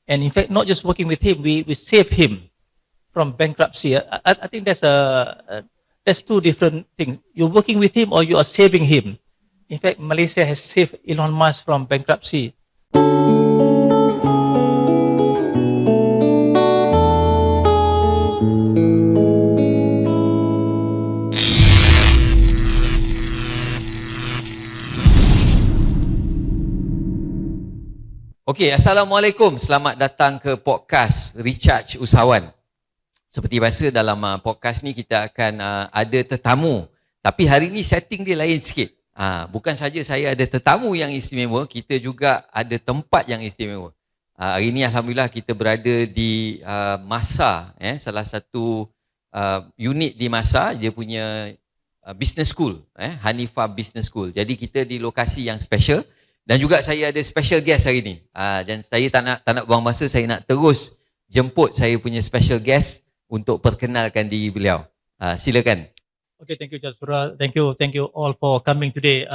And in fact, not just working with him, we save him from bankruptcy. I think that's two different things. You're working with him or you are saving him. In fact, Malaysia has saved Elon Musk from bankruptcy. Okey, Assalamualaikum. Selamat datang ke podcast Recharge Usahawan. Seperti biasa dalam podcast ni kita akan ada tetamu. Tapi hari ni setting dia lain sikit. Bukan saja saya ada tetamu yang istimewa, kita juga ada tempat yang istimewa. Hari ni Alhamdulillah kita berada di Masa, salah satu unit di Masa, dia punya business school, Hanifah Business School. Jadi kita di lokasi yang special. Dan juga saya ada special guest hari ni. Dan saya tak nak buang masa, saya nak terus jemput saya punya special guest untuk perkenalkan diri beliau. Silakan. Okay, thank you, Jasura. Thank you all for coming today.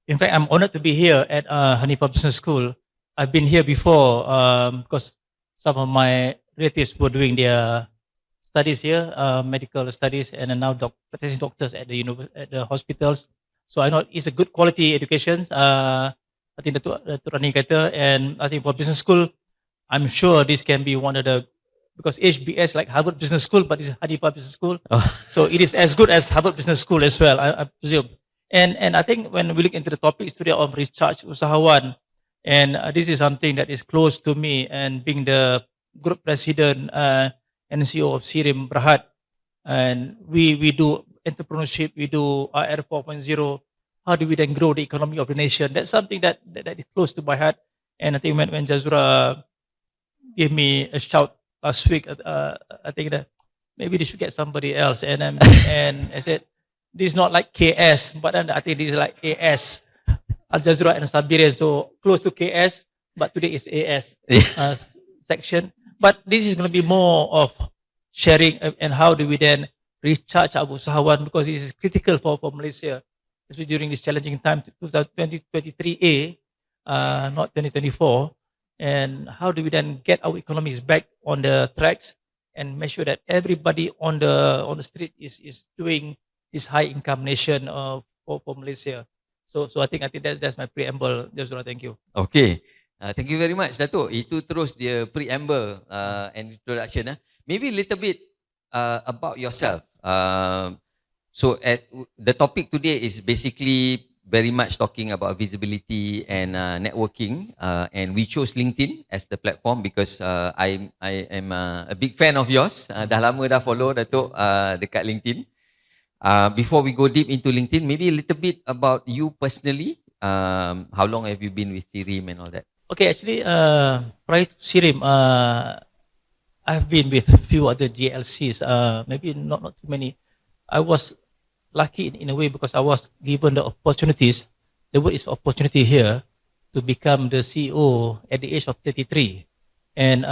In fact, I'm honored to be here at Hanifah Business School. I've been here before because some of my relatives were doing their studies here, medical studies, and are now practicing doctors at the hospitals. So I know it's a good quality education. I think Datuk Rani kata, and I think for business school, I'm sure this can be one of the, because HBS like Harvard Business School, but it's Hanifah Business School. So it is as good as Harvard Business School as well, I presume. And I think when we look into the topics today of Recharge Usahawan, and this is something that is close to me, and being the group president and CEO of SIRIM Berhad, and we do entrepreneurship, we do R 4.0. How do we then grow the economy of the nation? That's something that is close to my heart. And I think when Jazura gave me a shout last week, I think that maybe they should get somebody else. And I said, this is not like KS, but then I think this is like AS. Al Jazura and Sabirin, so close to KS, but today is AS section. But this is going to be more of sharing and how do we then recharge our usahawan, because it is critical for Malaysia, especially during this challenging time, 2023A, not 2024. And how do we then get our economies back on the tracks and make sure that everybody on the street is doing this high income nation for Malaysia. So I think that's my preamble. Jazura, thank you. Okay. Thank you very much, Datuk. Itu terus dia preamble and introduction. Maybe a little bit about yourself. So the topic today is basically very much talking about visibility and networking, and we chose LinkedIn as the platform because I am a big fan of yours. Dah lama dah follow Datuk dekat LinkedIn. Before we go deep into LinkedIn, maybe a little bit about you personally. How long have you been with SIRIM and all that? Okay, actually, prior to SIRIM, I've been with a few other GLCs, maybe not too many. I was lucky in a way because I was given the opportunities. The word is opportunity here to become the CEO at the age of 33, and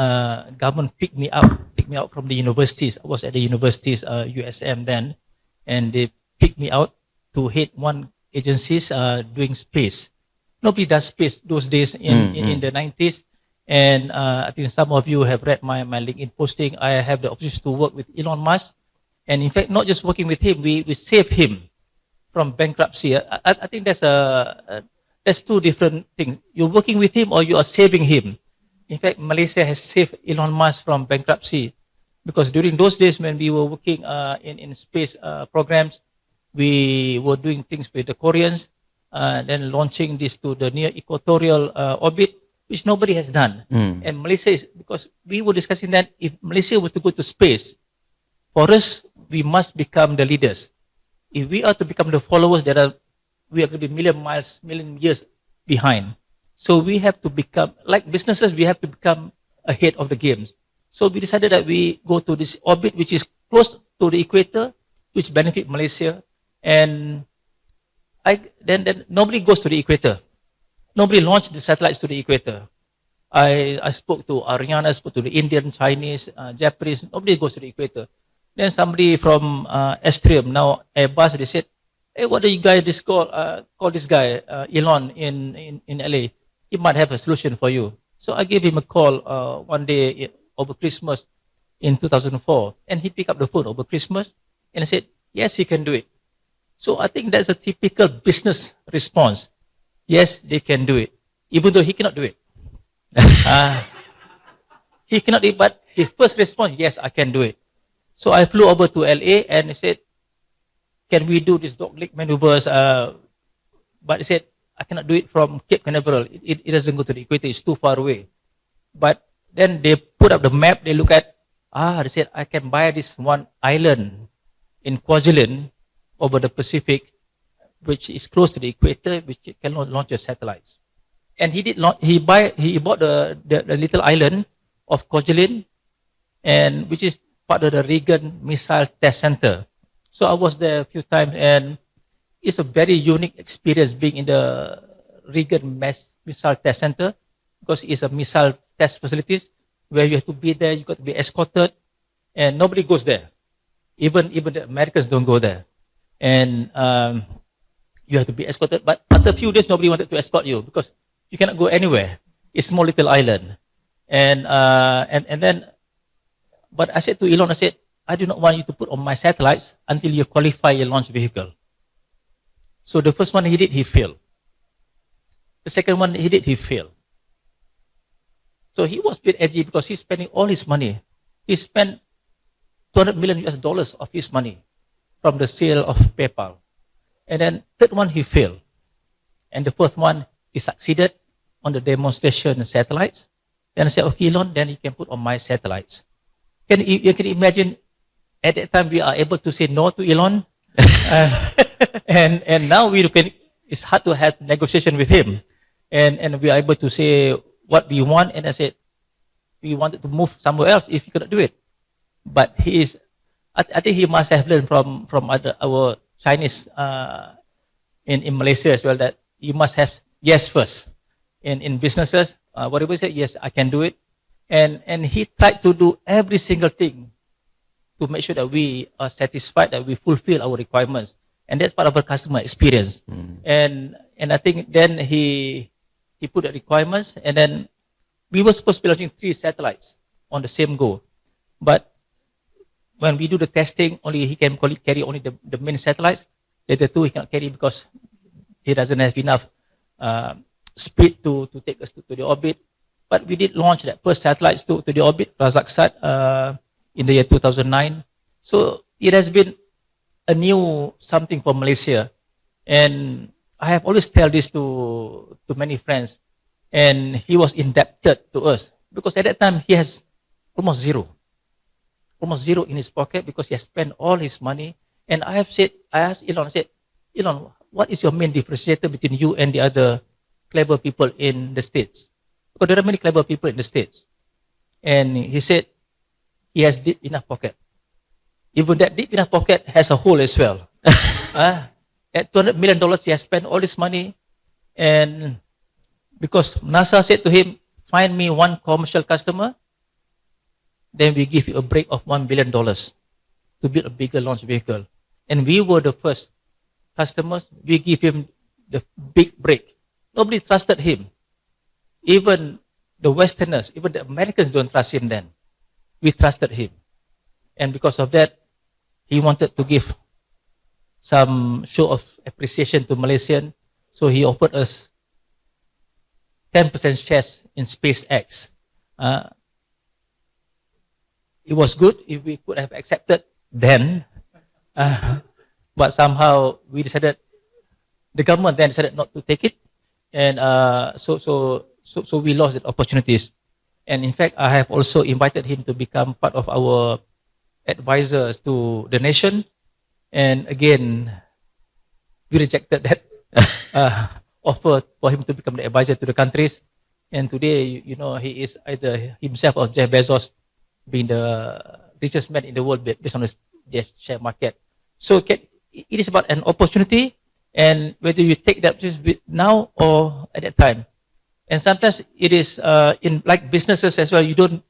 government picked me out from the universities. I was at the universities, USM then, and they picked me out to head one agencies doing space. Nobody does space those days in the 90s. And I think some of you have read my LinkedIn posting. I have the opportunity to work with Elon Musk. And in fact, not just working with him, we save him from bankruptcy. I think that's two different things. You're working with him or you are saving him. In fact, Malaysia has saved Elon Musk from bankruptcy because during those days when we were working in space programs, we were doing things with the Koreans, then launching this to the near equatorial orbit, which nobody has done. And Malaysia is, because we were discussing that if Malaysia was to go to space, for us, we must become the leaders. If we are to become the followers, we are going to be million years behind. So we have to become, like businesses, we have to become ahead of the games. So we decided that we go to this orbit, which is close to the equator, which benefit Malaysia. And then nobody goes to the equator. Nobody launched the satellites to the equator. I spoke to Ariana, spoke to the Indian, Chinese, Japanese. Nobody goes to the equator. Then somebody from SIRIM, now Airbus, they said, "Hey, what do you guys call this guy Elon in LA? He might have a solution for you." So I gave him a call one day over Christmas in 2004, and he picked up the phone over Christmas and said, yes, he can do it. So I think that's a typical business response. Yes, they can do it, even though he cannot do it. He cannot do it, but his first response, yes, I can do it. So I flew over to LA and said, can we do this dog leg maneuvers? But he said, I cannot do it from Cape Canaveral. It doesn't go to the equator. It's too far away. But then they put up the map. They look at, they said, I can buy this one island in Kwajalein over the Pacific, which is close to the equator, which can launch your satellites. And he did. He bought the little island of Kwajalein, and which is part of the Reagan Missile Test Center. So I was there a few times, and it's a very unique experience being in the Reagan Missile Test Center, because it's a missile test facilities where you have to be there. You got to be escorted, and nobody goes there. Even the Americans don't go there, and you have to be escorted. But after a few days, nobody wanted to escort you because you cannot go anywhere. It's a small little island, and then. But I said to Elon, I said, I do not want you to put on my satellites until you qualify a launch vehicle. So the first one he did, he failed. The second one he did, he failed. So he was a bit edgy because he's spending all his money. He spent $200 million US of his money from the sale of PayPal. And then third one, he failed. And the fourth one, he succeeded on the demonstration satellites. Then I said, okay, Elon, then you can put on my satellites. You can imagine at that time we are able to say no to Elon. And now it's hard to have negotiation with him. And we are able to say what we want. And I said, we wanted to move somewhere else if he could not do it. But I think he must have learned from our Chinese in Malaysia as well, that you must have yes first. In businesses, whatever you say, yes, I can do it. And he tried to do every single thing to make sure that we are satisfied, that we fulfill our requirements. And that's part of our customer experience. And I think then he put the requirements, and then we were supposed to be launching 3 satellites on the same go. But when we do the testing, only he can carry only the main satellites. The other 2 he cannot carry because he doesn't have enough speed to take us to the orbit. But we did launch that first satellites to the orbit, Razaksat, in the year 2009. So it has been a new something for Malaysia. And I have always tell this to many friends. And he was indebted to us because at that time he has almost zero in his pocket because he has spent all his money. And I asked Elon, I said, Elon, what is your main differentiator between you and the other clever people in the States? Because there are many clever people in the States. And he said, he has deep enough pocket. Even that deep enough pocket has a hole as well. At $200 million, he has spent all this money. And because NASA said to him, find me one commercial customer, then we give you a break of $1 billion to build a bigger launch vehicle. And we were the first customers. We give him the big break. Nobody trusted him. Even the Westerners, even the Americans don't trust him then. We trusted him. And because of that, he wanted to give some show of appreciation to Malaysian. So he offered us 10% shares in SpaceX. It was good if we could have accepted then. But somehow we decided, the government then decided not to take it. And so we lost the opportunities. And in fact, I have also invited him to become part of our advisors to the nation. And again, we rejected that offer for him to become the advisor to the countries. And today, you know, he is either himself or Jeff Bezos being the richest man in the world based on the share market. So it is about an opportunity, and whether you take that now or at that time. And sometimes it is in like businesses as well, you don't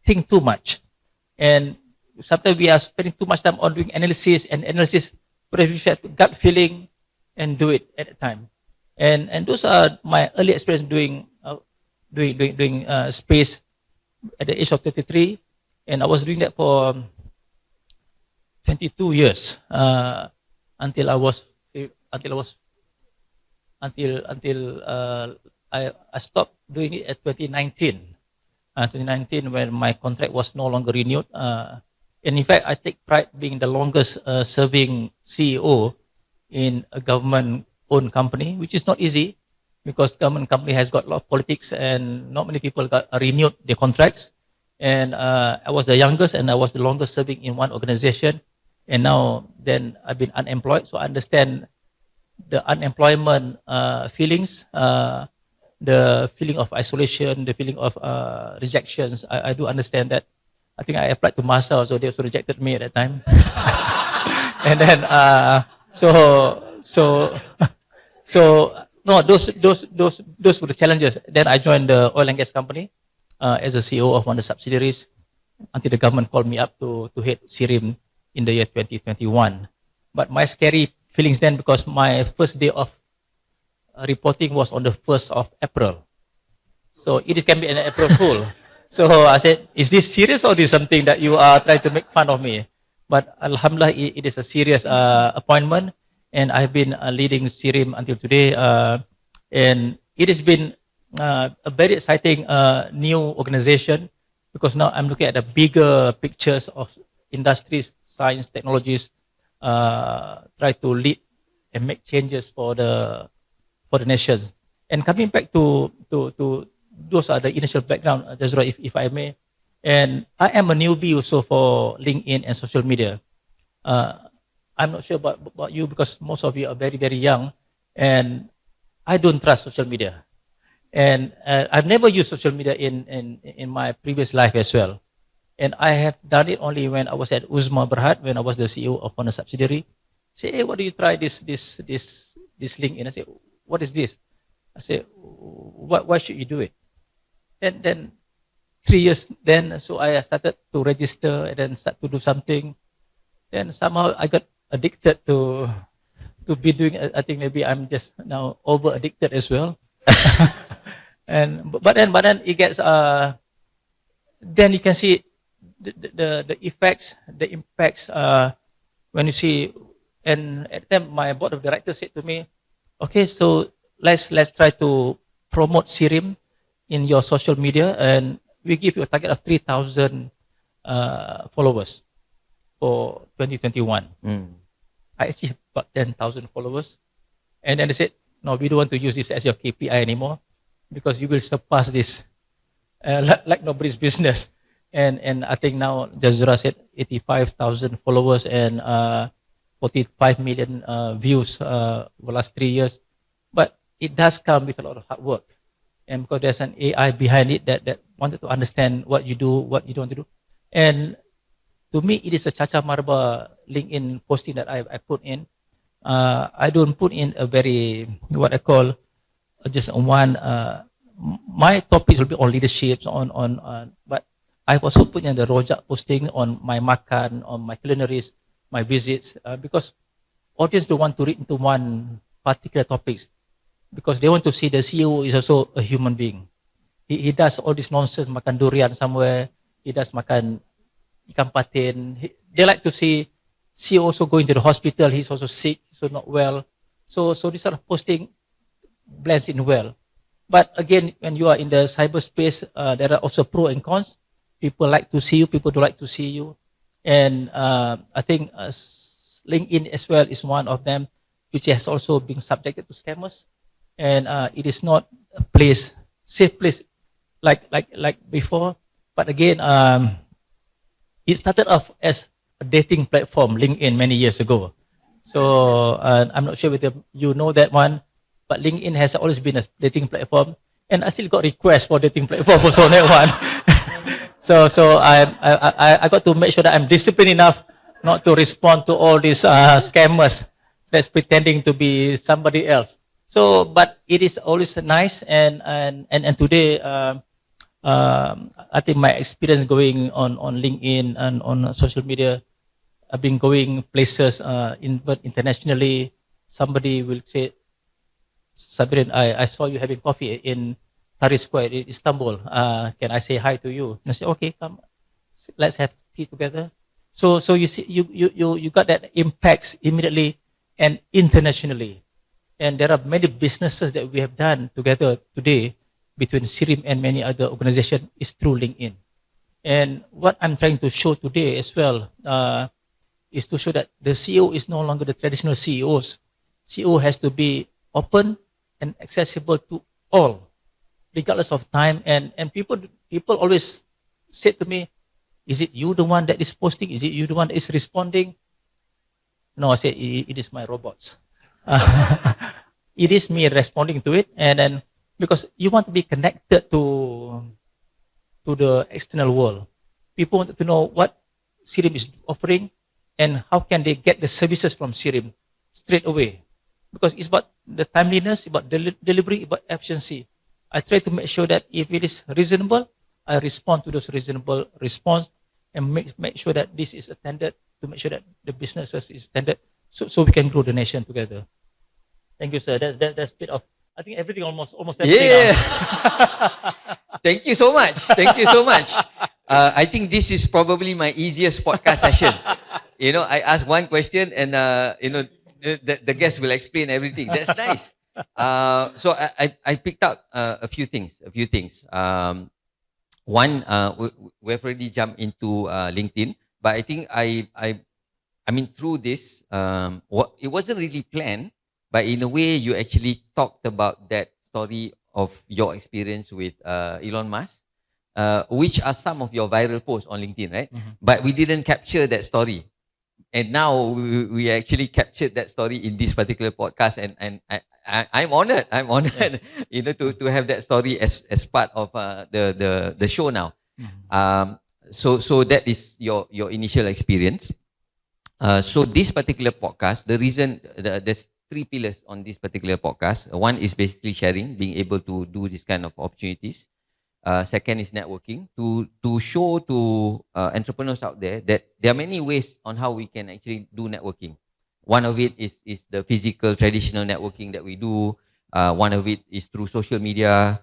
think too much. And sometimes we are spending too much time on doing analysis, but if you should have gut feeling and do it at a time. And those are my early experience doing doing space at the age of 33, and I was doing that for 22 years until I was I stopped doing it at 2019. 2019 when my contract was no longer renewed. And in fact, I take pride being the longest serving CEO in a government-owned company, which is not easy because government company has got a lot of politics and not many people got renewed their contracts. And I was the youngest and I was the longest serving in one organization. And now then I've been unemployed, so I understand the unemployment feelings, the feeling of isolation, the feeling of rejections. I do understand that. I think I applied to Masa, so they also rejected me at that time. And then so no, those were the challenges. Then I joined the oil and gas company as a CEO of one of the subsidiaries until the government called me up to head SIRIM in the year 2021. But my scary feelings then, because my first day of reporting was on the 1st of April. So it can be an April Fool. So I said, is this serious or is this something that you are trying to make fun of me? But Alhamdulillah, it is a serious appointment, and I've been leading SIRIM until today. And it has been a very exciting new organization, because now I'm looking at the bigger pictures of industries, science, technologies, try to lead and make changes for the nations. And coming back to those are the initial background, Jazra, if I may. And I am a newbie also for LinkedIn and social media. I'm not sure about you, because most of you are very, very young, and I don't trust social media. And I've never used social media in my previous life as well. And I have done it only when I was at Uzma Berhad, when I was the CEO of one subsidiary. Say, hey, what do you try this LinkedIn? I say, what is this? I say, why should you do it? And then 3 years then, so I started to register and then start to do something. Then somehow I got addicted to be doing. I think maybe I'm just now over addicted as well. But then it gets. Then you can see the effects, the impacts when you see. And at the time, my board of directors said to me, "Okay, so let's try to promote SIRIM in your social media, and we give you a target of 3,000 followers for 2021. I actually got 10,000 followers. And then they said, no, we don't want to use this as your KPI anymore, because you will surpass this like nobody's business. And I think now Jazura said 85,000 followers and 45 million views for the last 3 years. But it does come with a lot of hard work. And because there's an AI behind it that wanted to understand what you do, what you don't want to do. And to me, it is a Caca Marba LinkedIn posting that I put in. I don't put in a very, what I call, just one, my topics will be on leadership, but I've also put in the rojak posting on my makan, on my culinaries, my visits, because audience don't want to read into one particular topics, because they want to see the CEO is also a human being. He does all this nonsense, makan durian somewhere, he does makan ikan patin. They like to see CEO also going to the hospital, he's also sick, so not well. So this sort of posting blends in well. But again, when you are in the cyberspace, there are also pros and cons. People like to see you, people don't like to see you. And I think LinkedIn as well is one of them, which has also been subjected to scammers. And it is not a place, safe place like before. But again, it started off as a dating platform, LinkedIn, many years ago. So I'm not sure whether you know that one, but LinkedIn has always been a dating platform, and I still got requests for dating platform also on that one. So I got to make sure that I'm disciplined enough not to respond to all these scammers that's pretending to be somebody else. So, but it is always nice, and today I think my experience going on LinkedIn and on social media, I've been going places but internationally. Somebody will say, Sabirin, I saw you having coffee in Tahrir Square in Istanbul. Can I say hi to you? And I said, okay, come, let's have tea together. So you see, you got that impacts immediately and internationally. And there are many businesses that we have done together today between SIRIM and many other organizations is through LinkedIn. And what I'm trying to show today as well is to show that the CEO is no longer the traditional CEOs. CEO has to be open and accessible to all, regardless of time. And people always say to me, is it you the one that is posting? Is it you the one that is responding? No, I say it is my robots. It is me responding to it, and then because you want to be connected to the external world, people want to know what SIRIM is offering and how can they get the services from SIRIM straight away, because it's about the timeliness, about delivery, about efficiency. I try to make sure that if it is reasonable, I respond to those reasonable response and make sure that this is attended, to make sure that the businesses is attended, so we can grow the nation together. Thank you, sir. That's a bit of, I think everything almost everything. Yeah. Thank you so much. Thank you so much. I think this is probably my easiest podcast session. You know, I ask one question and you know, the guest will explain everything. That's nice. So I picked up a few things. One, we've already jumped into LinkedIn, but I think I mean through this, it wasn't really planned, but in a way you actually talked about that story of your experience with Elon Musk, which are some of your viral posts on LinkedIn, right? Mhm. But we didn't capture that story. And now we actually captured that story in this particular podcast, and I'm honored. I'm honored, you know, to have that story as part of the show now. Mhm. So that is your initial experience. So this particular podcast, the reason there's 3 pillars on this particular podcast. One is basically sharing, being able to do this kind of opportunities. Second is networking, to show to entrepreneurs out there that there are many ways on how we can actually do networking. One of it is the physical, traditional networking that we do. One of it is through social media,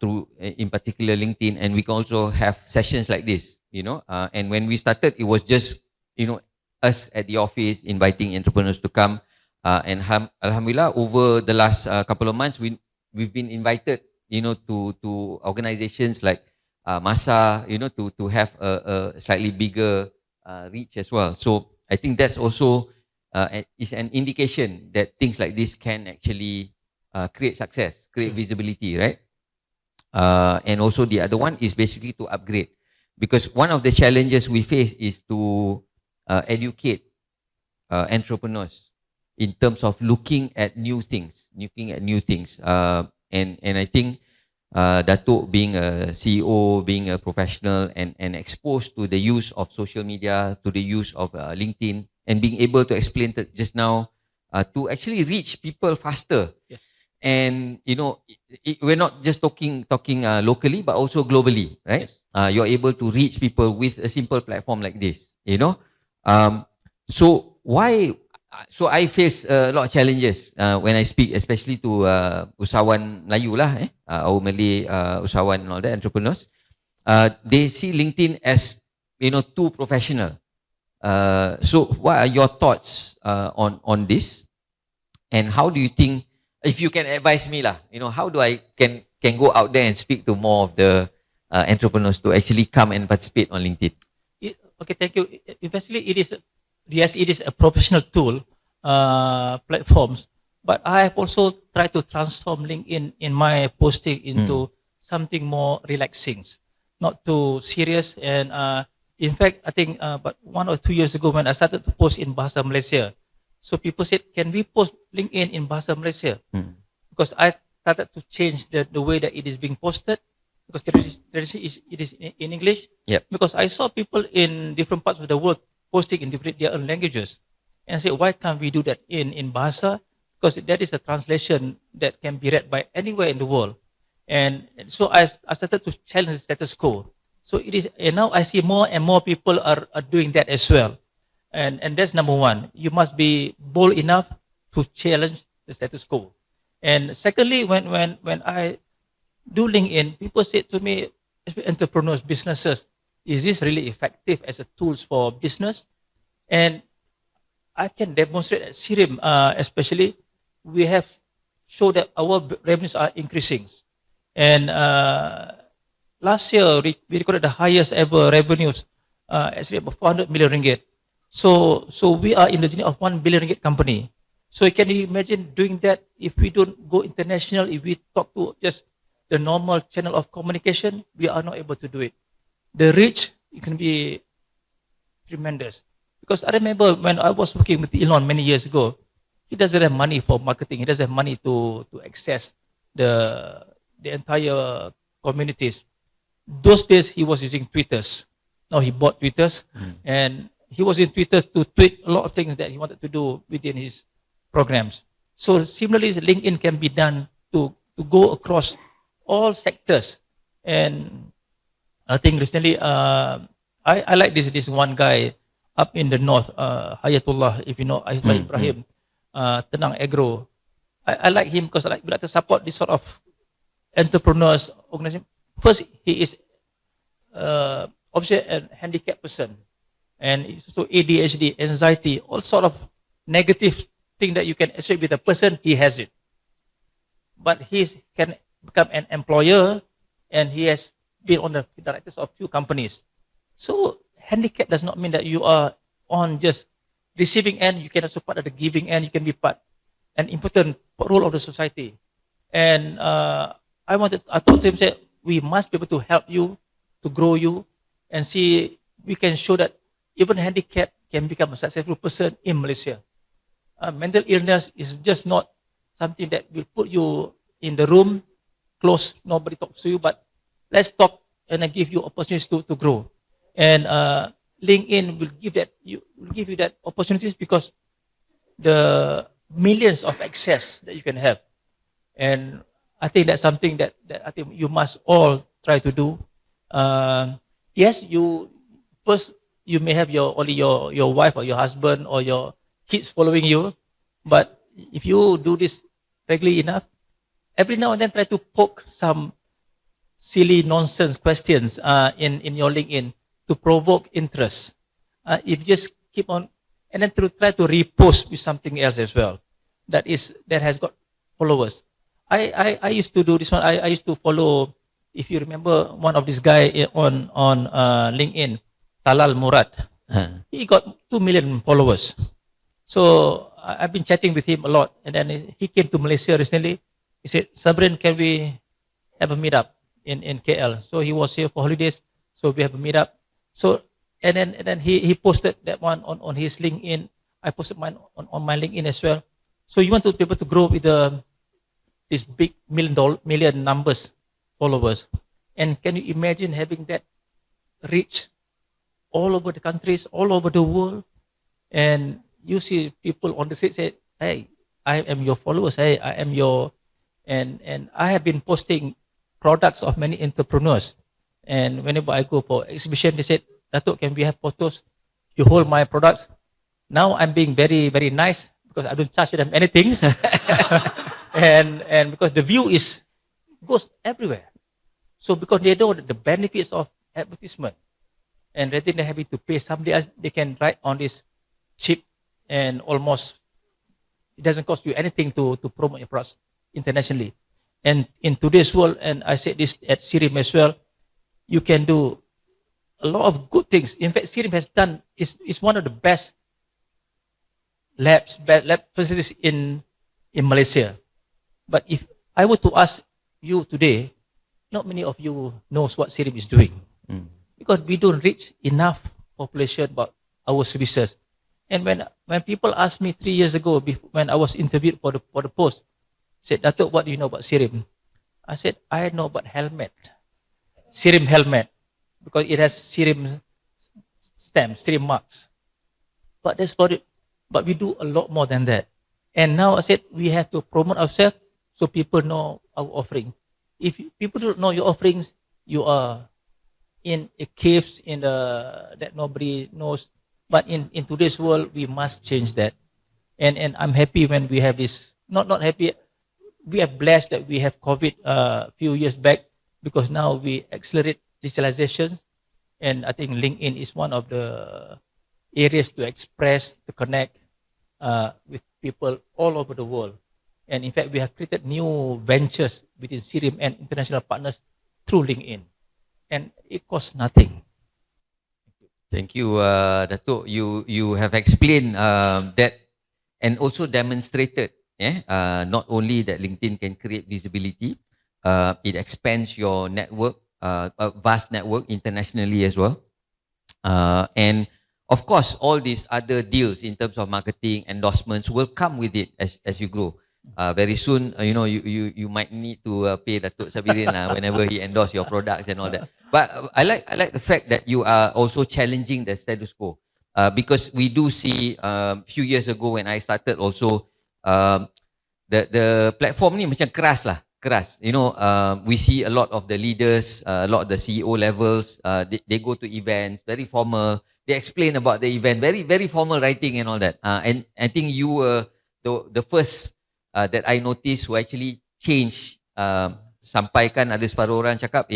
through in particular LinkedIn, and we can also have sessions like this. You know, and when we started, it was just, you know, us at the office inviting entrepreneurs to come. And alhamdulillah, over the last couple of months, we've been invited, you know, to organizations like Masa, you know, to have a slightly bigger reach as well. So I think that's also is an indication that things like this can actually create success, create visibility, right? And also the other one is basically to upgrade, because one of the challenges we face is to educate entrepreneurs in terms of looking at new things. And I think Datuk being a CEO, being a professional, and exposed to the use of social media, to the use of LinkedIn, and being able to explain just now to actually reach people faster. Yes. And you know, we're not just talking locally, but also globally, right? Yes. You're able to reach people with a simple platform like this, you know. So I face a lot of challenges when I speak, especially to Usahawan Melayu lah, our Malay usahawan and all that, entrepreneurs. They see LinkedIn as, you know, too professional. So what are your thoughts on this? And how do you think, if you can advise me lah, you know, how do I can go out there and speak to more of the entrepreneurs to actually come and participate on LinkedIn? Okay, thank you. Basically, it is a professional tool, platforms, but I have also tried to transform LinkedIn in my posting into something more relaxing, not too serious. And in fact, I think about 1 or 2 years ago when I started to post in Bahasa Malaysia, so people said, can we post LinkedIn in Bahasa Malaysia? Because I started to change the way that it is being posted, because traditionally it is in English. Yep. Because I saw people in different parts of the world posting in their own languages. And I said, why can't we do that in Bahasa? Because that is a translation that can be read by anywhere in the world. And so I started to challenge the status quo. So it is, and now I see more and more people are doing that as well. And that's number one. You must be bold enough to challenge the status quo. And secondly, when I do LinkedIn, people say to me, especially entrepreneurs, businesses, is this really effective as a tools for business? And I can demonstrate at SIRIM, especially, we have showed that our revenues are increasing. And last year, we recorded the highest ever revenues at SIRIM of 400 million ringgit. So we are in the journey of 1 billion ringgit company. So can you imagine doing that if we don't go international, if we talk to just the normal channel of communication, we are not able to do it. The reach, it can be tremendous. Because I remember when I was working with Elon many years ago, he doesn't have money for marketing. He doesn't have money to access the entire communities. Those days he was using Twitters. Now he bought Twitters, and he was in Twitter to tweet a lot of things that he wanted to do within his programs. So similarly, LinkedIn can be done to go across all sectors. And I think recently, I like this one guy up in the north, Hayatullah, if you know, Hayatullah Ibrahim, Tenang Agro. I like him because we like to support this sort of entrepreneurs organization. First, he is obviously a handicapped person, and he's also ADHD, anxiety, all sort of negative thing that you can associate with a person. He has it, but he can become an employer, and he has been on the directors of few companies. So handicap does not mean that you are on just receiving end. You can also part of the giving end. You can be part an important role of the society. And I told him, say, we must be able to help you, to grow you, and see we can show that even handicap can become a successful person in Malaysia. Mental illness is just not something that will put you in the room, close, nobody talks to you, but let's talk and I give you opportunities to grow. And LinkedIn will give you that opportunities because the millions of access that you can have. And I think that's something that I think you must all try to do. Yes, you may have only your wife or your husband or your kids following you, but if you do this regularly enough, every now and then try to poke some silly nonsense questions in your LinkedIn to provoke interest. If you just keep on, and then to try to repost with something else as well that has got followers. I used to do this one. I used to follow, if you remember, one of this guy on LinkedIn, Talal Murad. He got 2 million followers. So I've been chatting with him a lot, and then he came to Malaysia recently. He said, "Sabirin, can we have a meetup in KL?" So he was here for holidays. So we have a meetup. So and then he posted that one on his LinkedIn. I posted mine on my LinkedIn as well. So you want to be able to grow with this big million numbers followers. And can you imagine having that reach all over the countries, all over the world? And you see people on the street say, "Hey, I am your followers. Hey, I am your," and I have been posting products of many entrepreneurs. And whenever I go for exhibition, they said, "Datuk, can we have photos? You hold my products." Now I'm being very, very nice because I don't charge them anything. and because the view goes everywhere. So because they know the benefits of advertisement, and rather than having to pay somebody else, they can write on this cheap and almost it doesn't cost you anything to promote your products internationally. And in today's world, and I said this at SIRIM as well, you can do a lot of good things. In fact, SIRIM has done is one of the best lab facilities in Malaysia. But if I were to ask you today, not many of you knows what SIRIM is doing because we don't reach enough population about our services. And when people asked me 3 years ago, when I was interviewed for the post, said, "Datuk, what do you know about SIRIM?" I said, "I know about helmet, SIRIM helmet, because it has SIRIM stamps, SIRIM marks. But that's about it. But we do a lot more than that." And now I said, we have to promote ourselves so people know our offering. If people don't know your offerings, you are in a caves that nobody knows. But in today's world, we must change that. And I'm happy when we have this, not happy, we are blessed that we have COVID a few years back, because now we accelerate digitalization, and I think LinkedIn is one of the areas to express, to connect with people all over the world. And in fact, we have created new ventures within SIRIM and international partners through LinkedIn, and it costs nothing. Thank you, Datuk. You have explained that and also demonstrated, not only that LinkedIn can create visibility, it expands your network, a vast network internationally as well. And of course, all these other deals in terms of marketing, endorsements will come with it as you grow. Very soon, you might need to pay Datuk Sabirin whenever he endorse your products and all that. But I like the fact that you are also challenging the status quo, because we do see few years ago when I started also, the platform ni macam keras. We see a lot of the leaders, a lot of the CEO levels, they go to events, very formal. They explain about the event, very very formal writing and all that. And I think you were the first that I noticed who actually change, sampaikan ada separuh orang cakap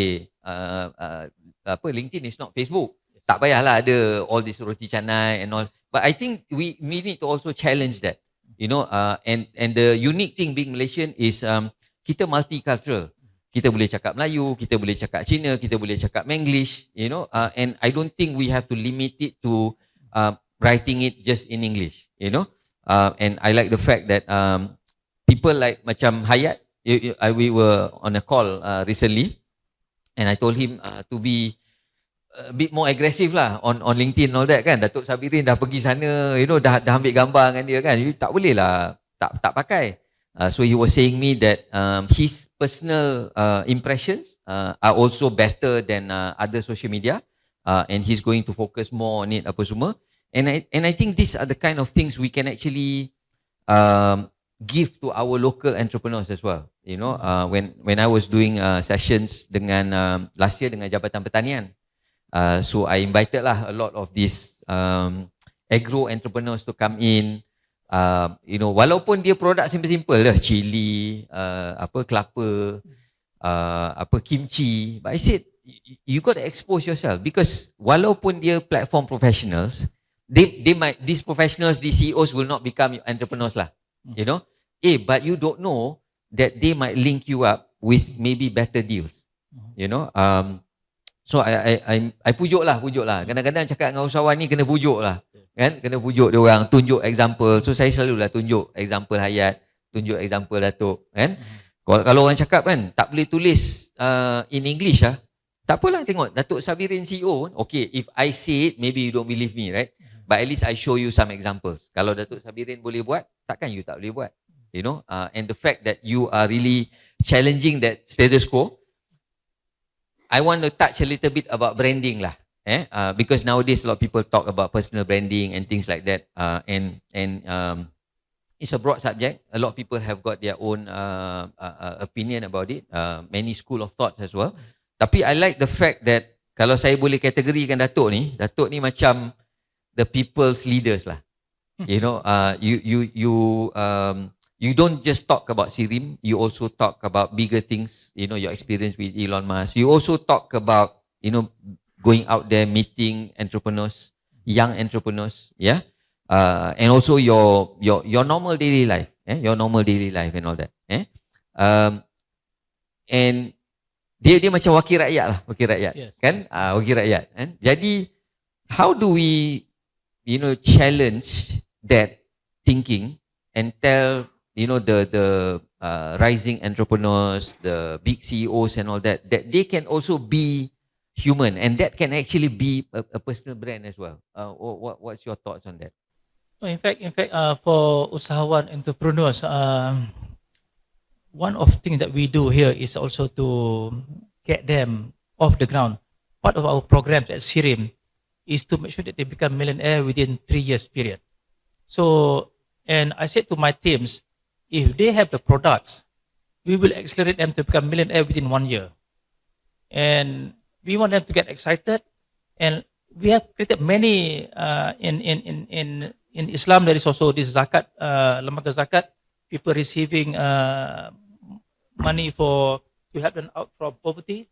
LinkedIn is not Facebook, tak payahlah ada all this roti canai and all. But I think we need to also challenge that, and the unique thing being Malaysian is kita multicultural. Kita boleh cakap Melayu, kita boleh cakap Cina, kita boleh cakap Manglish, and I don't think we have to limit it to writing it just in English, and I like the fact that people like macam Hayat, we were on a call recently, and I told him to be a bit more aggressive lah on LinkedIn and all that kan. Datuk Sabirin dah pergi sana, dah ambil gambar dengan dia kan. You tak boleh lah tak pakai. So he was saying me that his personal impressions are also better than other social media, and he's going to focus more on it apa semua. And I think these are the kind of things we can actually give to our local entrepreneurs as well. When I was doing sessions dengan last year dengan Jabatan Pertanian, so I invited lah a lot of these agro entrepreneurs to come in. Walaupun dia produk simple-simple lah, cili, kelapa, kimchi, but I said you got to expose yourself, because walaupun dia platform professionals, these professionals, these CEOs will not become entrepreneurs lah, but you don't know that they might link you up with maybe better deals, so I pujuk lah. Kadang-kadang cakap dengan usahawan ni kena pujuk lah. Kan, kena pujuk dia orang, tunjuk example. So saya selalulah tunjuk example Hayat, tunjuk example Datuk, kan. Kalau orang cakap kan tak boleh tulis in English tak apalah, tengok Datuk Sabirin CEO. Okay, if I say it, maybe you don't believe me, right? But at least I show you some examples. Kalau Datuk Sabirin boleh buat, takkan you tak boleh buat, and the fact that you are really challenging that status quo. I want to touch a little bit about branding lah. Because nowadays a lot of people talk about personal branding and things like that, and it's a broad subject. A lot of people have got their own opinion about it, many school of thoughts as well. Tapi I like the fact that kalau saya boleh kategorikan Datuk ni macam the people's leaders lah. You don't just talk about SIRIM, you also talk about bigger things, your experience with Elon Musk. You also talk about, going out there, meeting entrepreneurs, young entrepreneurs, and also your normal daily life, your normal daily life and all that, and dia macam wakil rakyat, yes. Kan, wakil rakyat, kan? Jadi how do we, challenge that thinking and tell, the rising entrepreneurs, the big CEOs and all that they can also be human, and that can actually be a personal brand as well. What's your thoughts on that? In fact, for usahawan entrepreneurs, one of the things that we do here is also to get them off the ground. Part of our programs at SIRIM is to make sure that they become millionaire within 3 years period. So, and I said to my teams, if they have the products, we will accelerate them to become millionaire within 1 year. And we want them to get excited, and we have created many in Islam. There is also this zakat, lembaga zakat, people receiving money to help them out from poverty.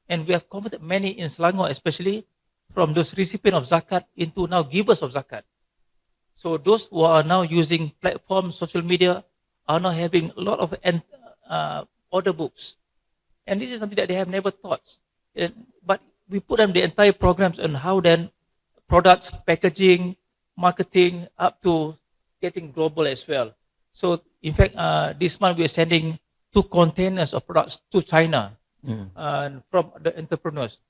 And we have converted many in Selangor, especially from those recipients of zakat into now givers of zakat. So those who are now using platforms, social media, are now having a lot of order books. And this is something that they have never thought. But we put them the entire programs on how then products, packaging, marketing, up to getting global as well. So in fact, this month we are sending 2 containers of products to China from the entrepreneurs.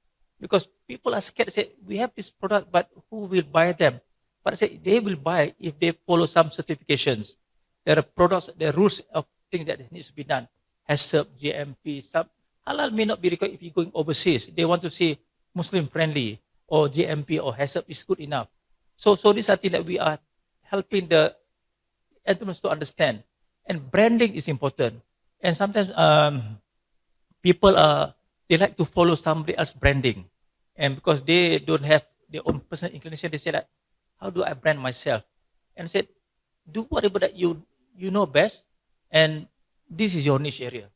Because people are scared, say, we have this product, but who will buy them? But I say they will buy if they follow some certifications. There are products, there are rules of things that needs to be done. HACCP, GMP, some halal may not be required if you're going overseas. They want to say Muslim friendly or GMP or HACCP is good enough. So these are things that we are helping the entrepreneurs to understand. And branding is important. And sometimes people they like to follow somebody else's branding. And because they don't have their own personal inclination, they say that, how do I brand myself? And I said, do whatever that you know best, and this is your niche area.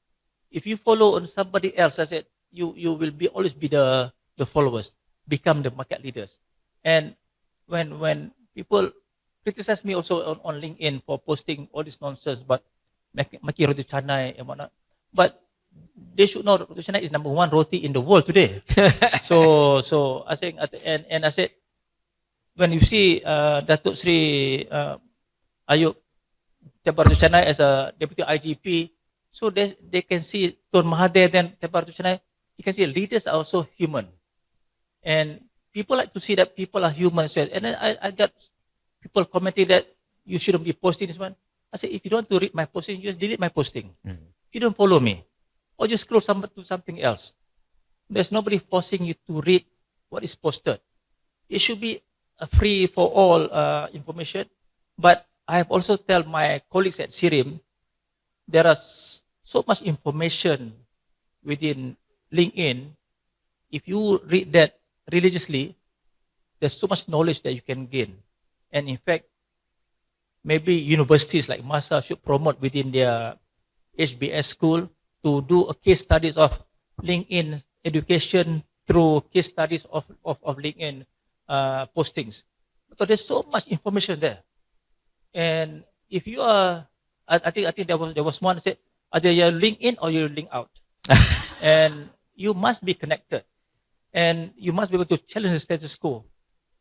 If you follow on somebody else, I said, you will always be the followers, become the market leaders. And when people criticize me also on LinkedIn for posting all this nonsense, but maki roti canai and whatnot, but they should know roti canai is number 1 roti in the world today. so I think at the end, and I said, when you see Datuk Sri Ayub Tebar Roti Canai as a deputy IGP, so they can see Tun Mahathir then Tebar Roti Canai, you can see leaders are also human. And people like to see that people are human as well. And then I got people commenting that you shouldn't be posting this one. I said, if you don't want to read my posting, you just delete my posting. You don't follow me. Or just scroll to something else. There's nobody forcing you to read what is posted. It should be free for all information. But I have also tell my colleagues at SIRIM, there are so much information within LinkedIn. If you read that religiously, there's so much knowledge that you can gain. And in fact, maybe universities like Masa should promote within their HBS school to do a case studies of LinkedIn education through case studies of LinkedIn postings, because there's so much information there. And if you are, I think there was one that said, either you're link in or you're link out, and you must be connected, and you must be able to challenge the status quo.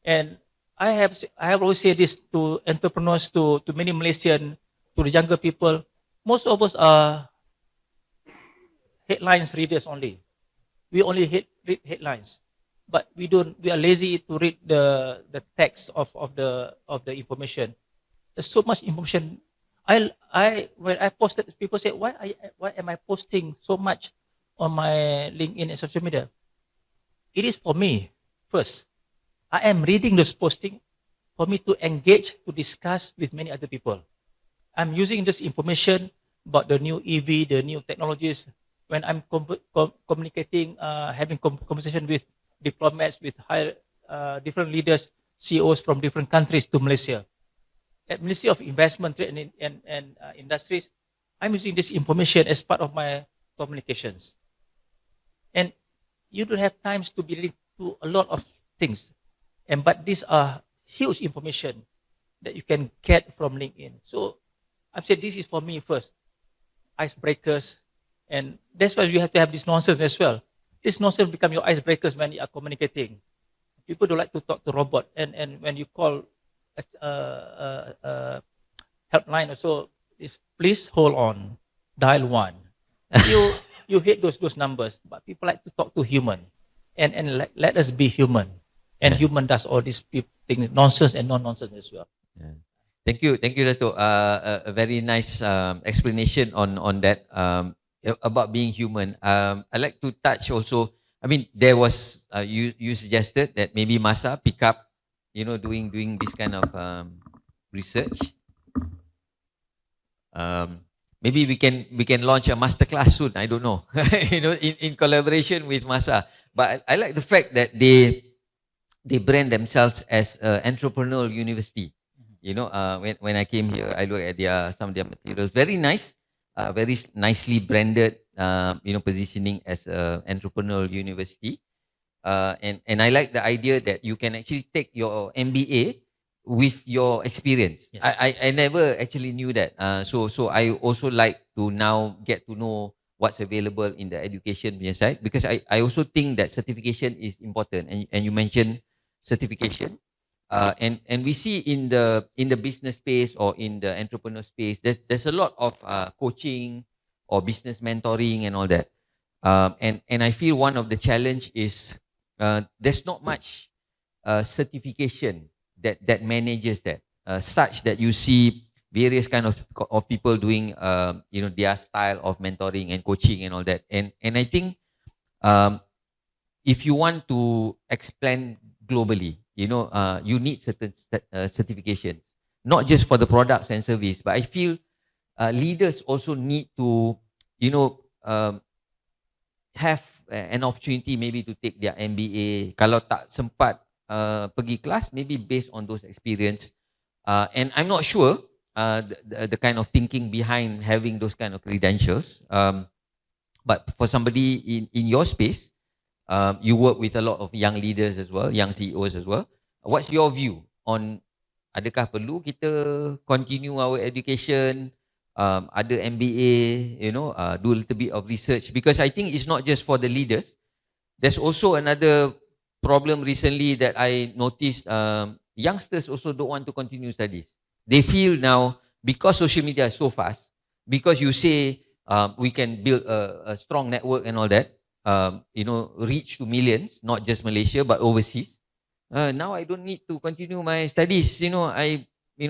And I have always said this to entrepreneurs, to many Malaysian, to the younger people. Most of us are headlines readers only. We only read headlines. But we are lazy to read the text of the information. There's so much information. When I posted, people say, why am I posting so much on my LinkedIn and social media? It is for me first. I am reading those postings for me to engage, to discuss with many other people. I'm using this information about the new EV, the new technologies, when I'm communicating, having conversation with diplomats, with different leaders, CEOs from different countries to Malaysia. At Ministry of Investment, Trade and Industries, I'm using this information as part of my communications. And you don't have times to be reading to a lot of things. But these are huge information that you can get from LinkedIn. So I've said this is for me first. Icebreakers. And that's why you have to have this nonsense as well. This nonsense become your icebreakers when you are communicating. People don't like to talk to robot. And when you call helpline also, is please hold on, dial 1. You hate those numbers, but people like to talk to human. And let us be human. And human does all these things, nonsense and non-nonsense as well. Yeah. Thank you, Dato'. A very nice explanation on that about being human. I like to touch also. I mean, there was you suggested that maybe Masa pick up, doing this kind of research. Maybe we can launch a masterclass soon. I don't know, in collaboration with Masa. But I like the fact that they brand themselves as an entrepreneurial university. When I came here, I looked at some of their materials. Very nice, very nicely branded. positioning as an entrepreneurial university. And I like the idea that you can actually take your MBA with your experience. Yes. I never actually knew that. So I also like to now get to know what's available in the education punya side, because I also think that certification is important, and you mentioned certification. And we see in the business space or in the entrepreneur space, there's a lot of coaching or business mentoring and all that. And I feel one of the challenge is there's not much certification that manages that, such that you see various kind of people doing their style of mentoring and coaching and all that. And I think if you want to expand globally, you need certain certifications, not just for the products and service, but I feel leaders also need to have an opportunity maybe to take their MBA. Kalau tak sempat pergi kelas, maybe based on those experience. And I'm not sure the kind of thinking behind having those kind of credentials. But for somebody in your space, you work with a lot of young leaders as well, young CEOs as well. What's your view on adakah perlu kita continue our education, ada MBA, do a little bit of research? Because I think it's not just for the leaders. There's also another problem recently that I noticed. Youngsters also don't want to continue studies. They feel now, because social media is so fast, because you say we can build a strong network and all that, reach to millions, not just Malaysia but overseas. Now I don't need to continue my studies. I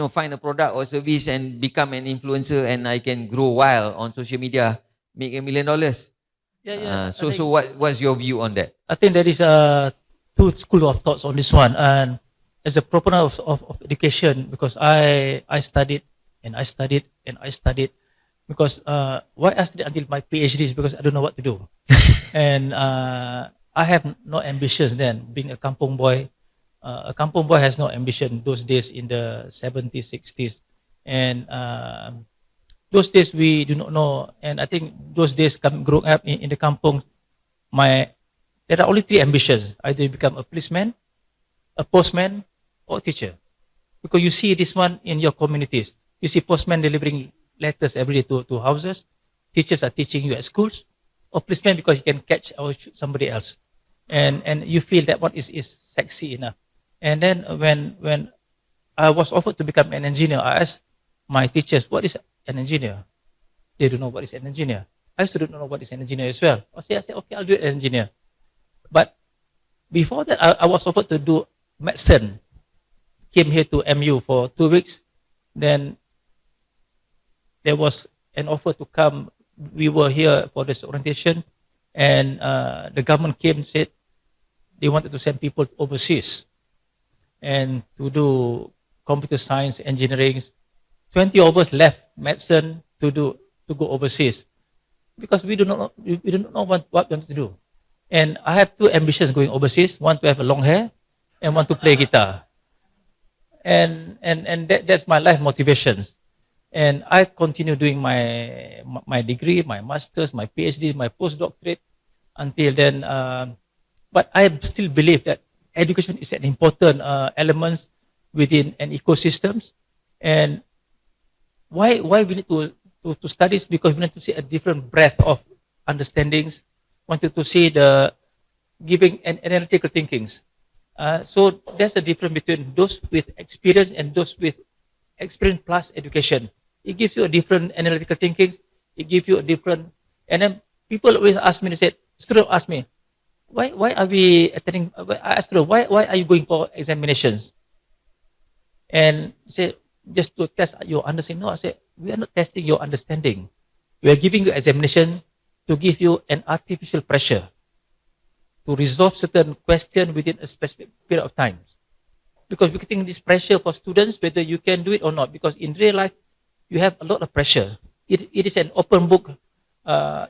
find a product or service and become an influencer, and I can grow wild on social media, make $1 million. Yeah. So what's your view on that? I think there is two school of thoughts on this one. And as a proponent of education, because I studied and I studied and I studied, because why I studied until my PhD is because I don't know what to do. And I have no ambitions then, being a kampung boy. A kampung boy has no ambition those days in the 70s, 60s. And those days we do not know. And I think those days growing up in the kampung, there are only three ambitions: either you become a policeman, a postman, or a teacher. Because you see this one in your communities. You see postmen delivering letters every day to houses. Teachers are teaching you at schools. Or policeman because you can catch or shoot somebody else. And you feel that one is sexy enough. And then when I was offered to become an engineer, I asked my teachers, what is an engineer? They don't know what is an engineer. I used to don't know what is an engineer as well. I said, okay, I'll do an engineer. But before that, I was offered to do medicine. Came here to MU for 2 weeks. Then there was an offer to come. We were here for this orientation, and the government came and said they wanted to send people overseas and to do computer science, engineering. 20 of us left medicine to go overseas because we do not know what we want to do. And I have two ambitions going overseas: one to have a long hair, and one to play guitar. And that's my life motivations. And I continue doing my degree, my master's, my PhD, my postdoctorate until then. But I still believe that education is an important element within an ecosystem. And why we need to study is because we need to see a different breadth of understandings. Wanted to see the giving an analytical thinkings. So there's a difference between those with experience and those with experience plus education. It gives you a different analytical thinking. It gives you a different, and then people always ask me, they said, students ask me, why are we attending, I asked them, why are you going for examinations? And say, just to test your understanding. No, I said, we are not testing your understanding. We are giving you examination to give you an artificial pressure to resolve certain question within a specific period of time. Because we think this pressure for students, whether you can do it or not, because in real life, you have a lot of pressure. It is an open book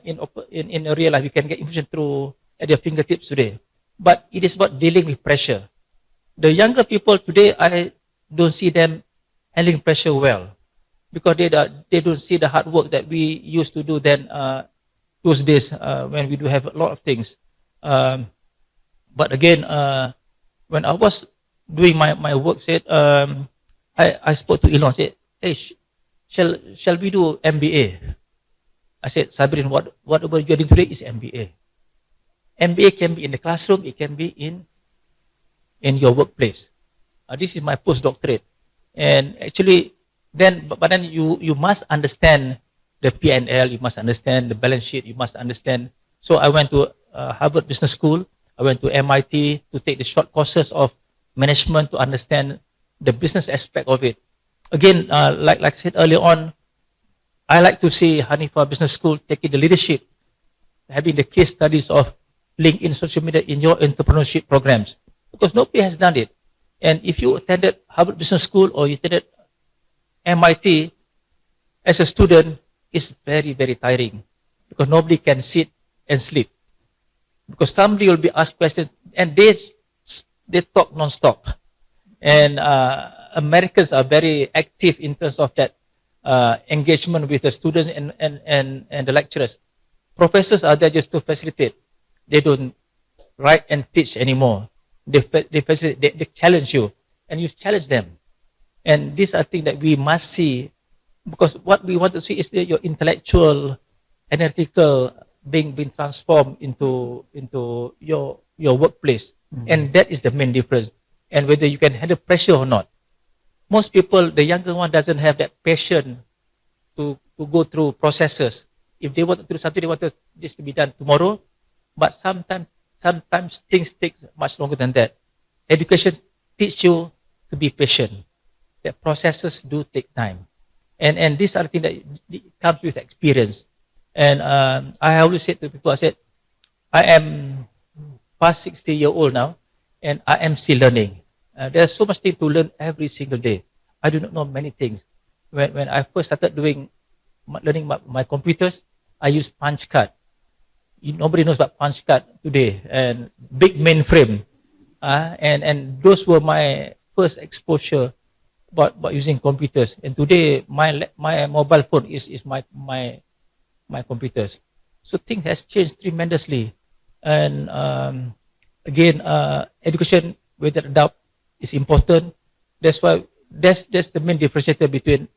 in real life. You can get information through at your fingertips today. But it is about dealing with pressure. The younger people today, I don't see them handling pressure well because they don't see the hard work that we used to do then to those days when we do have a lot of things. But again, when I was doing my work, I spoke to Elon, said, hey, shall we do MBA? I said, Sabirin, whatever you're doing today is MBA. MBA can be in the classroom, it can be in your workplace. This is my postdoctorate. And actually, but then you must understand the P&L, you must understand the balance sheet, you must understand. So I went to Harvard Business School, I went to MIT to take the short courses of management to understand the business aspect of it. Again, like I said earlier on, I like to see Hanifa Business School taking the leadership, having the case studies of LinkedIn, social media in your entrepreneurship programs, because nobody has done it. And if you attended Harvard Business School or you attended MIT as a student, it's very, very tiring because nobody can sit and sleep. Because somebody will be asked questions and they talk non-stop. And Americans are very active in terms of that engagement with the students and the lecturers. Professors are there just to facilitate. They don't write and teach anymore. They facilitate, they challenge you, and you challenge them. And these are things that we must see, because what we want to see is your intellectual, analytical being transformed into your workplace. Mm-hmm. And that is the main difference. And whether you can handle pressure or not. Most people, the younger one, doesn't have that passion to go through processes. If they want to do something, they want this to be done tomorrow. But sometimes things take much longer than that. Education teaches you to be patient. That processes do take time. And these are the things that comes with experience. And I always say to people, I said, I am past 60-year-old now, and I am still learning. There's so much thing to learn every single day. I do not know many things. When I first started learning my computers, I used punch card. Nobody knows about punch card today, and big mainframe. And those were my first exposure about using computers. And today, my mobile phone is my computers. So things has changed tremendously. And again, education, without a doubt, is important. That's why that's the main differentiator between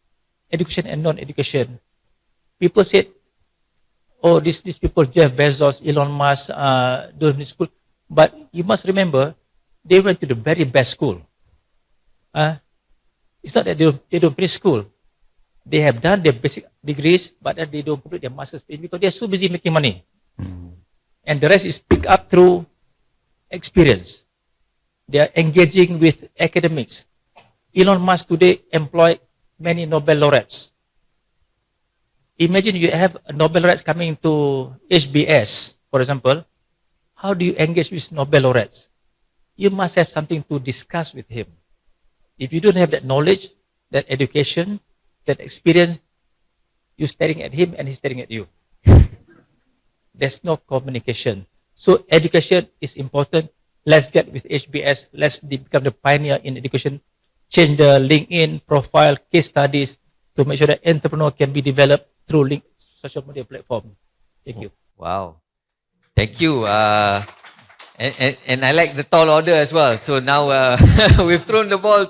education and non-education. People said, oh, these people, Jeff Bezos, Elon Musk, doing this school. But you must remember, they went to the very best school. It's not that they don't finish school. They have done their basic degrees, but then they don't complete their master's because they are so busy making money. Mm. And the rest is picked up through experience. They are engaging with academics. Elon Musk today employed many Nobel laureates. Imagine you have a Nobel laureates coming to HBS, for example. How do you engage with Nobel laureates? You must have something to discuss with him. If you don't have that knowledge, that education, that experience, you're staring at him and he's staring at you. There's no communication. So education is important. Let's get with HBS. Let's become the pioneer in education. Change the LinkedIn profile, case studies to make sure that entrepreneur can be developed through social media platform. Thank you. Wow. Thank you. And I like the tall order as well. So now we've thrown the ball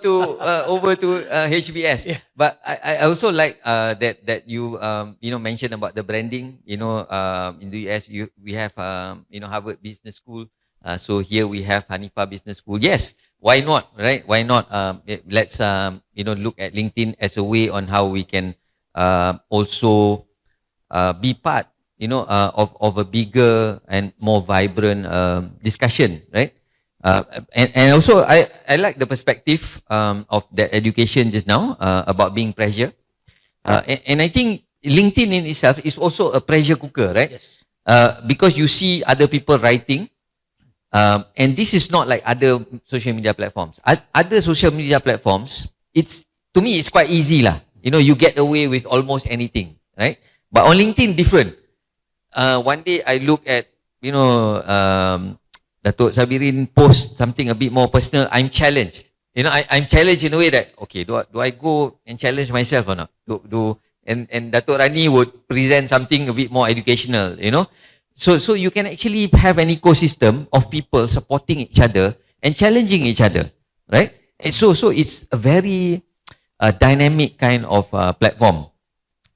over to HBS. Yeah. But I also like that you mentioned about the branding. In the US we have Harvard Business School. So here we have Hanifa Business School. Yes, why not, right? Why not? Let's look at LinkedIn as a way on how we can also be part of a bigger and more vibrant discussion, right? And also I like the perspective of that education just now about being pressure. And I think LinkedIn in itself is also a pressure cooker, right? Yes. Because you see other people writing, and this is not like other social media platforms. Other social media platforms, to me it's quite easy lah. You get away with almost anything, right? But on LinkedIn, different. One day I look at, Datuk Sabirin post something a bit more personal. I'm challenged. I'm challenged in a way that, okay, do I go and challenge myself or not? and Datuk Rani would present something a bit more educational, you know. So you can actually have an ecosystem of people supporting each other and challenging each other, right? And so it's a very dynamic kind of platform.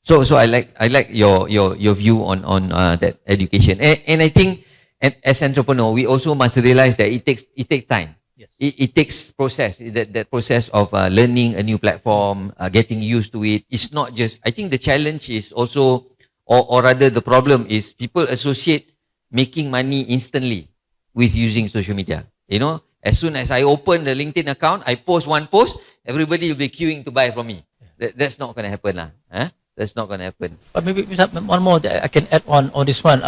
So I like your view on that education, and I think as entrepreneur we also must realize that it takes time. Yes. It takes process, that process of learning a new platform, getting used to it. It's not just, I think the challenge is also, or rather the problem is people associate making money instantly with using social media. You know, as soon as I open the LinkedIn account, I post one post, everybody will be queuing to buy from me. That's not going to happen lah. Huh? That's not going to happen. But maybe one more that I can add on this one,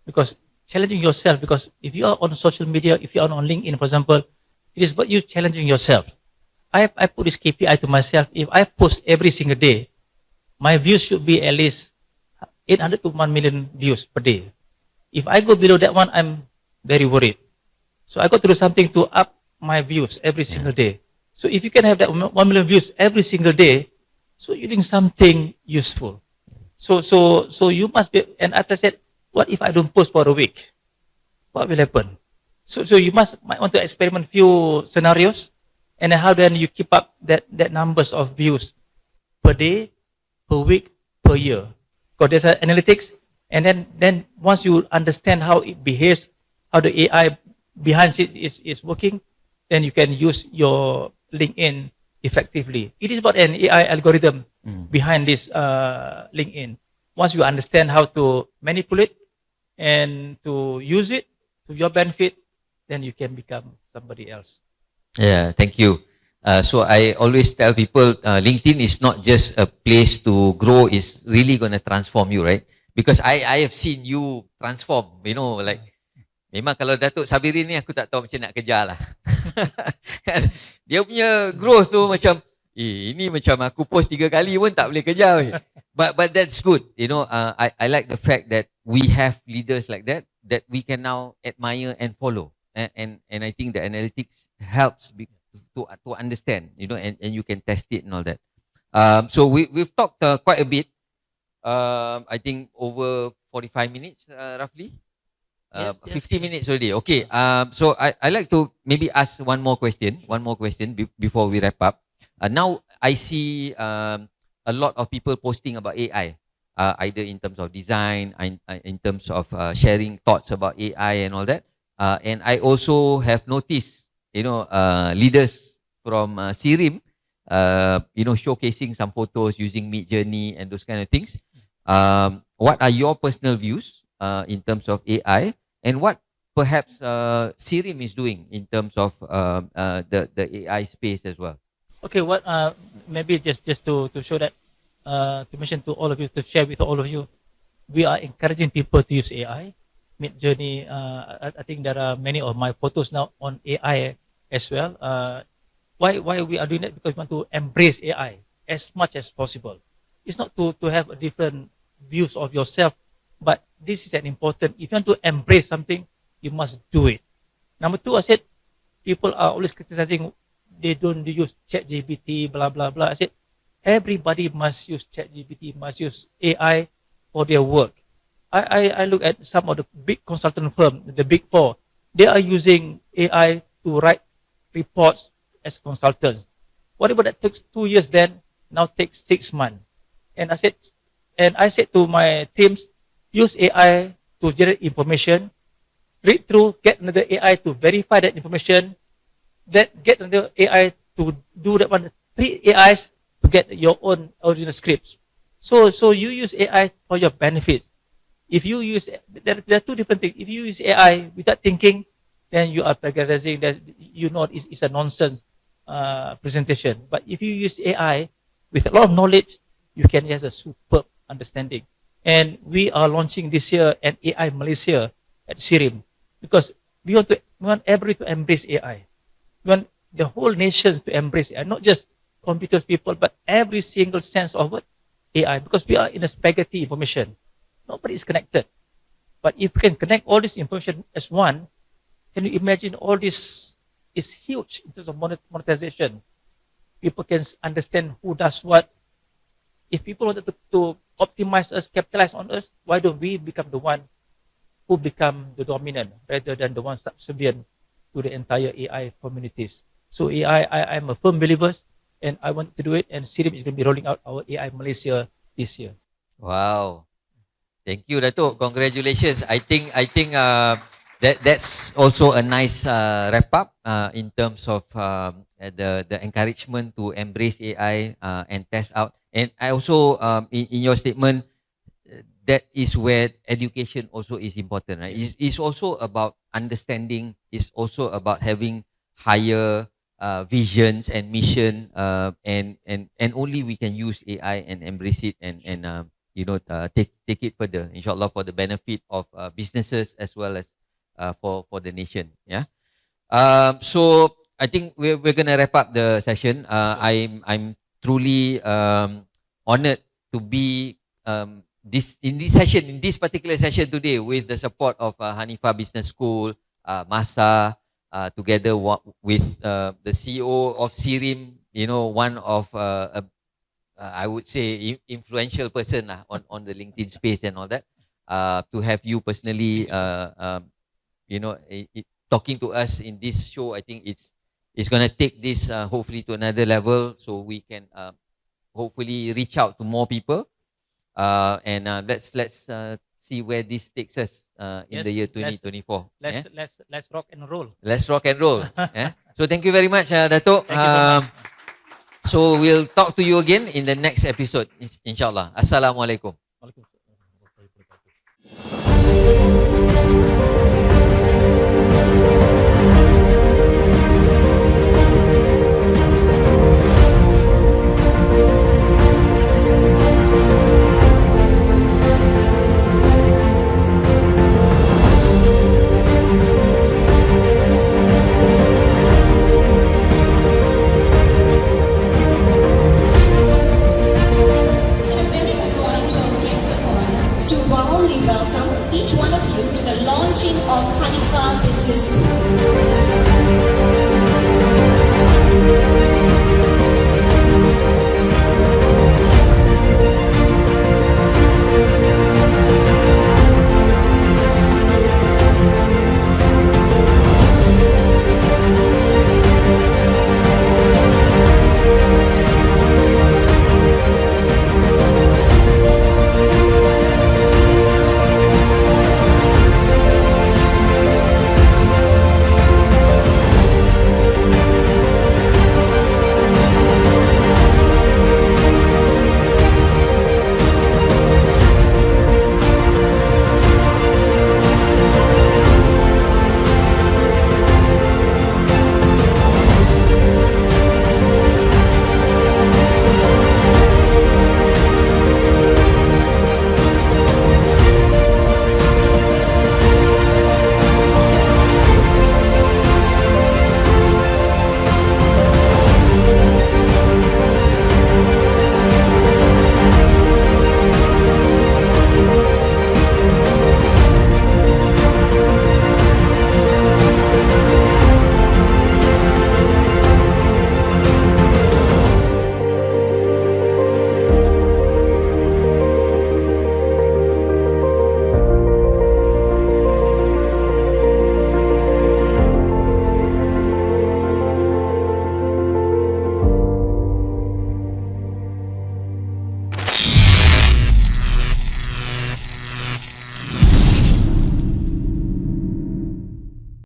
because challenging yourself, because if you are on social media, if you are on LinkedIn, for example, it is about you challenging yourself. I put this KPI to myself. If I post every single day, my views should be at least 800 to 1 million views per day. If I go below that one, I'm very worried. So I got to do something to up my views every single day. So if you can have that 1 million views every single day, so you're doing something useful. So you must be, and as I said, what if I don't post for a week? What will happen? So you might want to experiment few scenarios, and then how then you keep up that numbers of views per day, per week, per year. Because there's an analytics, and then once you understand how it behaves, how the AI behind it is working, then you can use your LinkedIn effectively. It is about an AI algorithm behind this LinkedIn. Once you understand how to manipulate and to use it to your benefit, then you can become somebody else. Yeah, thank you. So I always tell people, LinkedIn is not just a place to grow, it's really going to transform you, right? Because I have seen you transform, you know, like, memang kalau Datuk Sabirin ni aku tak tahu macam nak kejar lah. Dia punya growth tu macam, ini macam aku post 3 kali pun tak boleh kejar. But that's good, you know. I like the fact that we have leaders like that we can now admire and follow. And I think the analytics helps to understand, you know, and you can test it and all that. So we've talked quite a bit. I think over 45 minutes roughly. 50 minutes already. Okay. So I like to maybe ask one more question before we wrap up. Now I see a lot of people posting about AI, either in terms of design, in terms of sharing thoughts about AI and all that. And I also have noticed, you know, leaders from SIRIM, you know, showcasing some photos using Mid Journey and those kind of things. What are your personal views in terms of AI, and what perhaps SIRIM is doing in terms of the AI space as well? Okay, what maybe just to show that, to mention to all of you, to share with all of you, we are encouraging people to use AI. Mid Journey, I think there are many of my photos now on AI as well. Why we are doing that? Because we want to embrace AI as much as possible. It's not to have a different views of yourself, but this is an important. If you want to embrace something, you must do it. Number 2, I said people are always criticizing they don't use ChatGPT, blah blah blah. I said everybody must use ChatGPT, must use AI for their work. I look at some of the big consultant firms, the big 4. They are using AI to write reports as consultants. Whatever that takes 2 years, then now takes 6 months. And I said to my teams, use AI to generate information, read through, get another AI to verify that information, then get another AI to do that one, 3 AIs to get your own original scripts. So you use AI for your benefits. If you use, there are 2 different things. If you use AI without thinking, then you are plagiarizing, that you know it's a nonsense presentation. But if you use AI with a lot of knowledge, you can have a superb understanding. And we are launching this year an AI Malaysia at SIRIM, because we want everybody to embrace AI. We want the whole nation to embrace AI, not just computers people, but every single sense of what AI, because we are in a spaghetti information. Nobody is connected. But if you can connect all this information as one, can you imagine all this is huge in terms of monetization? People can understand who does what. if people wanted to optimize us, capitalize on us, why don't we become the one who become the dominant rather than the one subservient to the entire AI communities? So AI, I'm a firm believer, and I want to do it. And SIRIM is going to be rolling out our AI Malaysia this year. Wow. Thank you, Datuk. Congratulations. I think that's also a nice wrap up in terms of the encouragement to embrace AI and test out. And I also in your statement, that is where education also is important, right? It's also about understanding. It's also about having higher visions and mission, and only we can use AI and embrace it and take it further, inshallah, for the benefit of businesses as well as for the nation. Yeah. So I think we're gonna wrap up the session. I'm truly honored to be in this particular session today with the support of Hanifa Business School, Masa, together with the CEO of SIRIM, one of I would say influential person on the LinkedIn space and all that. To have you personally, talking to us in this show, I think it's gonna take this hopefully to another level, so we can hopefully reach out to more people, and let's see where this takes us in the year 2024. Let's rock and roll. Let's rock and roll. Yeah. So thank you very much, Datuk. Thank you so much. So we'll talk to you again in the next episode, inshallah. Assalamualaikum. Waalaikumsalam warahmatullahi wabarakatuh.